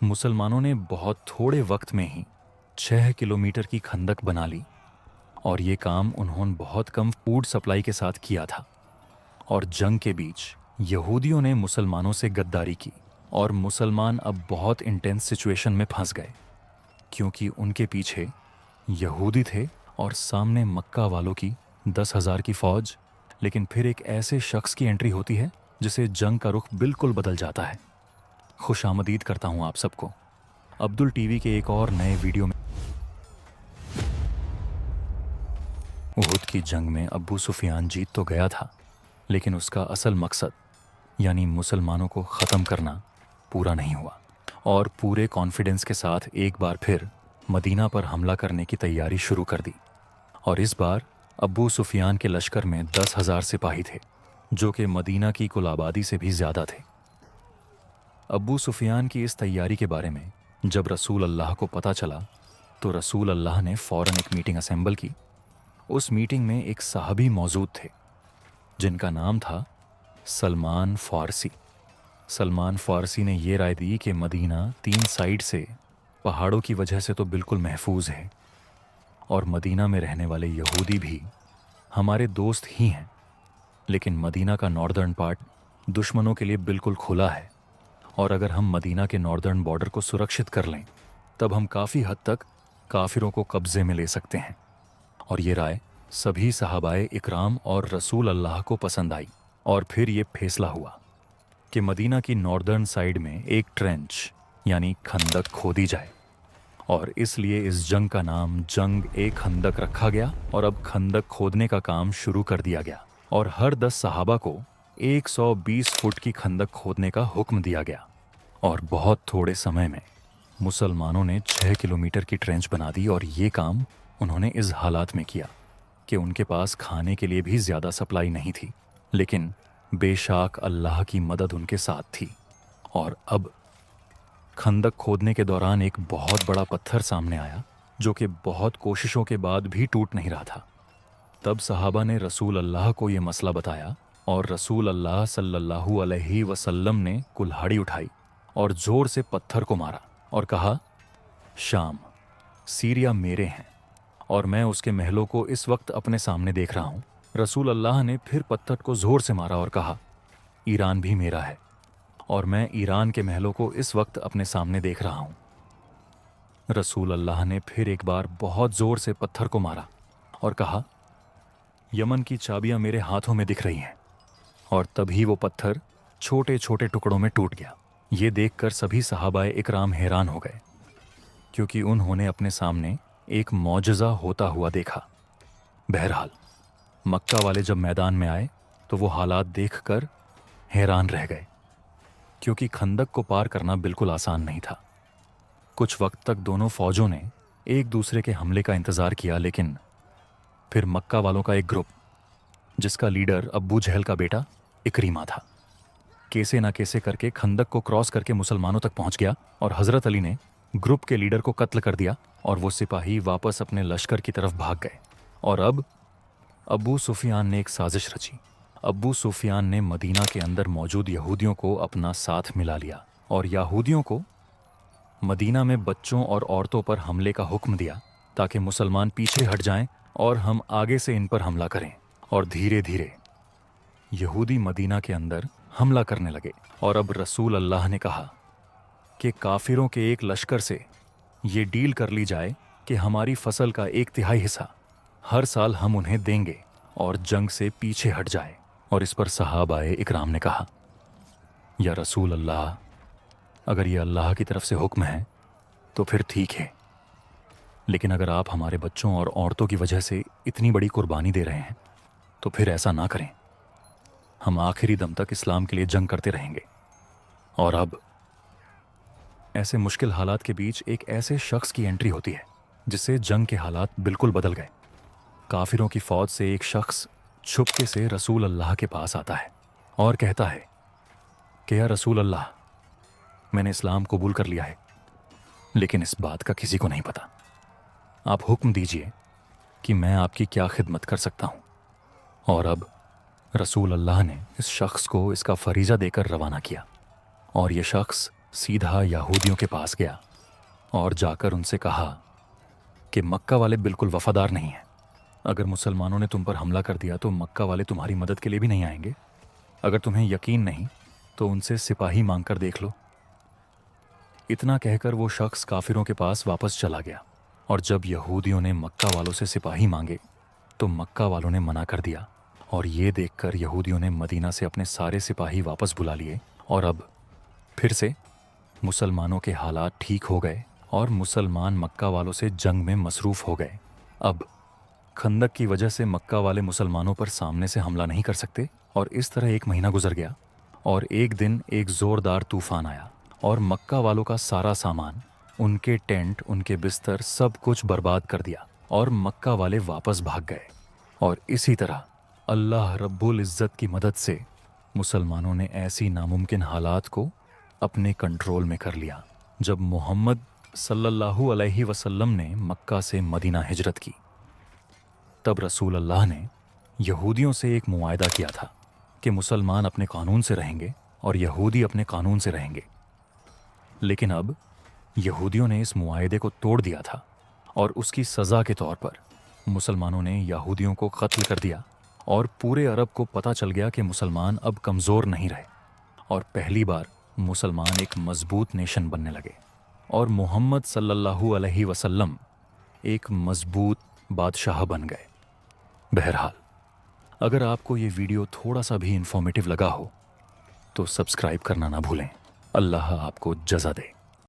मुसलमानों ने बहुत थोड़े वक्त में ही 6 किलोमीटर की खंदक बना ली और ये काम उन्होंने बहुत कम फूड सप्लाई के साथ किया था। और जंग के बीच यहूदियों ने मुसलमानों से गद्दारी की और मुसलमान अब बहुत इंटेंस सिचुएशन में फंस गए, क्योंकि उनके पीछे यहूदी थे और सामने मक्का वालों की 10,000 की फौज। लेकिन फिर एक ऐसे शख्स की एंट्री होती है जिसे जंग का रुख बिल्कुल बदल जाता है। खुशामदीद करता हूँ आप सबको अब्दुल टीवी के एक और नए वीडियो में। उहुद की जंग में अब्बू सुफियान जीत तो गया था, लेकिन उसका असल मकसद यानी मुसलमानों को ख़त्म करना पूरा नहीं हुआ और पूरे कॉन्फिडेंस के साथ एक बार फिर मदीना पर हमला करने की तैयारी शुरू कर दी। और इस बार अब्बू सुफियान के लश्कर में 10,000 सिपाही थे, जो कि मदीना की कुल आबादी से भी ज़्यादा थे। अब्बू सुफियान की इस तैयारी के बारे में जब रसूल अल्लाह को पता चला तो रसूल अल्लाह ने फ़ौरन एक मीटिंग असेंबल की। उस मीटिंग में एक साहबी मौजूद थे जिनका नाम था सलमान फ़ारसी। सलमान फ़ारसी ने ये राय दी कि मदीना 3 साइड से पहाड़ों की वजह से तो बिल्कुल महफूज है और मदीना में रहने वाले यहूदी भी हमारे दोस्त ही हैं, लेकिन मदीना का नॉर्दर्न पार्ट दुश्मनों के लिए बिल्कुल खुला है और अगर हम मदीना के नॉर्दर्न बॉर्डर को सुरक्षित कर लें तब हम काफ़ी हद तक काफिरों को कब्जे में ले सकते हैं। और ये राय सभी सहाबाए इकराम और रसूल अल्लाह को पसंद आई और फिर ये फैसला हुआ कि मदीना की नॉर्दर्न साइड में एक ट्रेंच यानी खंदक खोदी जाए। और इसलिए इस जंग का नाम जंग ए खंदक रखा गया और अब खंदक खोदने का काम शुरू कर दिया गया और हर 10 सहाबा को 120 फुट की खंदक खोदने का हुक्म दिया गया। और बहुत थोड़े समय में मुसलमानों ने 6 किलोमीटर की ट्रेंच बना दी और ये काम उन्होंने इस हालात में किया कि उनके पास खाने के लिए भी ज़्यादा सप्लाई नहीं थी, लेकिन बेशक अल्लाह की मदद उनके साथ थी। और अब खंदक खोदने के दौरान एक बहुत बड़ा पत्थर सामने आया जो कि बहुत कोशिशों के बाद भी टूट नहीं रहा था। तब सहाबा ने रसूल अल्लाह को ये मसला बताया और रसूल अल्लाह सल्लल्लाहु अलैहि वसल्लम ने कुल्हाड़ी उठाई और ज़ोर से पत्थर को मारा और कहा, शाम सीरिया मेरे हैं और मैं उसके महलों को इस वक्त अपने सामने देख रहा हूँ। रसूल अल्लाह ने फिर पत्थर को ज़ोर से मारा और कहा, ईरान भी मेरा है और मैं ईरान के महलों को इस वक्त अपने सामने देख रहा हूँ। रसूल अल्लाह ने फिर एक बार बहुत ज़ोर से पत्थर को मारा और कहा, यमन की चाबियाँ मेरे हाथों में दिख रही हैं। और तभी वो पत्थर छोटे छोटे टुकड़ों में टूट गया। ये देखकर सभी सहाबाए इकराम हैरान हो गए, क्योंकि उन्होंने अपने सामने एक मौजज़ा होता हुआ देखा। बहरहाल मक्का वाले जब मैदान में आए तो वो हालात देखकर हैरान रह गए, क्योंकि खंदक को पार करना बिल्कुल आसान नहीं था। कुछ वक्त तक दोनों फौजों ने एक दूसरे के हमले का इंतज़ार किया, लेकिन फिर मक्का वालों का एक ग्रुप जिसका लीडर अब्बू जहल का बेटा इकरीमा था, कैसे ना कैसे करके खंदक को क्रॉस करके मुसलमानों तक पहुंच गया और हज़रत अली ने ग्रुप के लीडर को कत्ल कर दिया और वो सिपाही वापस अपने लश्कर की तरफ भाग गए। और अब अब्बू सुफियान ने एक साजिश रची। अब्बू सुफियान ने मदीना के अंदर मौजूद यहूदियों को अपना साथ मिला लिया और यहूदियों को मदीना में बच्चों और औरतों पर हमले का हुक्म दिया ताकि मुसलमान पीछे हट जाएं और हम आगे से इन पर हमला करें। और धीरे धीरे यहूदी मदीना के अंदर हमला करने लगे। और अब रसूल अल्लाह ने कहा कि काफिरों के एक लश्कर से ये डील कर ली जाए कि हमारी फसल का 1/3 हिस्सा हर साल हम उन्हें देंगे और जंग से पीछे हट जाए। और इस पर सहाबाए इकराम ने कहा, या रसूल अल्लाह, अगर ये अल्लाह की तरफ से हुक्म है तो फिर ठीक है, लेकिन अगर आप हमारे बच्चों और औरतों की वजह से इतनी बड़ी कुर्बानी दे रहे हैं तो फिर ऐसा ना करें, हम आखिरी दम तक इस्लाम के लिए जंग करते रहेंगे। और अब ऐसे मुश्किल हालात के बीच एक ऐसे शख्स की एंट्री होती है जिससे जंग के हालात बिल्कुल बदल गए। काफिरों की फौज से एक शख्स छुपके से रसूल अल्लाह के पास आता है और कहता है कि या रसूल अल्लाह, मैंने इस्लाम कबूल कर लिया है, लेकिन इस बात का किसी को नहीं पता। आप हुक्म दीजिए कि मैं आपकी क्या खिदमत कर सकता हूँ। और अब रसूल अल्लाह ने इस शख्स को इसका फरीज़ा देकर रवाना किया और ये शख्स सीधा यहूदियों के पास गया और जाकर उनसे कहा कि मक्का वाले बिल्कुल वफादार नहीं हैं। अगर मुसलमानों ने तुम पर हमला कर दिया तो मक्का वाले तुम्हारी मदद के लिए भी नहीं आएंगे। अगर तुम्हें यकीन नहीं तो उनसे सिपाही मांग कर देख लो। इतना कहकर वो शख्स काफिरों के पास वापस चला गया, और जब यहूदियों ने मक्का वालों से सिपाही मांगे तो मक्का वालों ने मना कर दिया। और ये देखकर यहूदियों ने मदीना से अपने सारे सिपाही वापस बुला लिए, और अब फिर से मुसलमानों के हालात ठीक हो गए और मुसलमान मक्का वालों से जंग में मसरूफ़ हो गए। अब खंदक की वजह से मक्का वाले मुसलमानों पर सामने से हमला नहीं कर सकते, और इस तरह एक महीना गुजर गया। और एक दिन एक ज़ोरदार तूफ़ान आया और मक्का वालों का सारा सामान, उनके टेंट, उनके बिस्तर, सब कुछ बर्बाद कर दिया और मक्का वाले वापस भाग गए। और इसी तरह अल्लाह रब्बुल इज़्ज़त की मदद से मुसलमानों ने ऐसी नामुमकिन हालात को अपने कंट्रोल में कर लिया। जब मोहम्मद सल्लल्लाहु अलैहि वसल्लम ने मक्का से मदीना हिजरत की, तब रसूल अल्लाह ने यहूदियों से एक मुआहदा किया था कि मुसलमान अपने कानून से रहेंगे और यहूदी अपने कानून से रहेंगे। लेकिन अब यहूदियों ने इस मुआहदे को तोड़ दिया था, और उसकी सज़ा के तौर पर मुसलमानों ने यहूदियों को कत्ल कर दिया। और पूरे अरब को पता चल गया कि मुसलमान अब कमज़ोर नहीं रहे, और पहली बार मुसलमान एक मजबूत नेशन बनने लगे, और मोहम्मद सल्लल्लाहु अलैहि वसल्लम एक मजबूत बादशाह बन गए। बहरहाल, अगर आपको ये वीडियो थोड़ा सा भी इंफॉर्मेटिव लगा हो तो सब्सक्राइब करना ना भूलें। अल्लाह आपको जज़ा दे।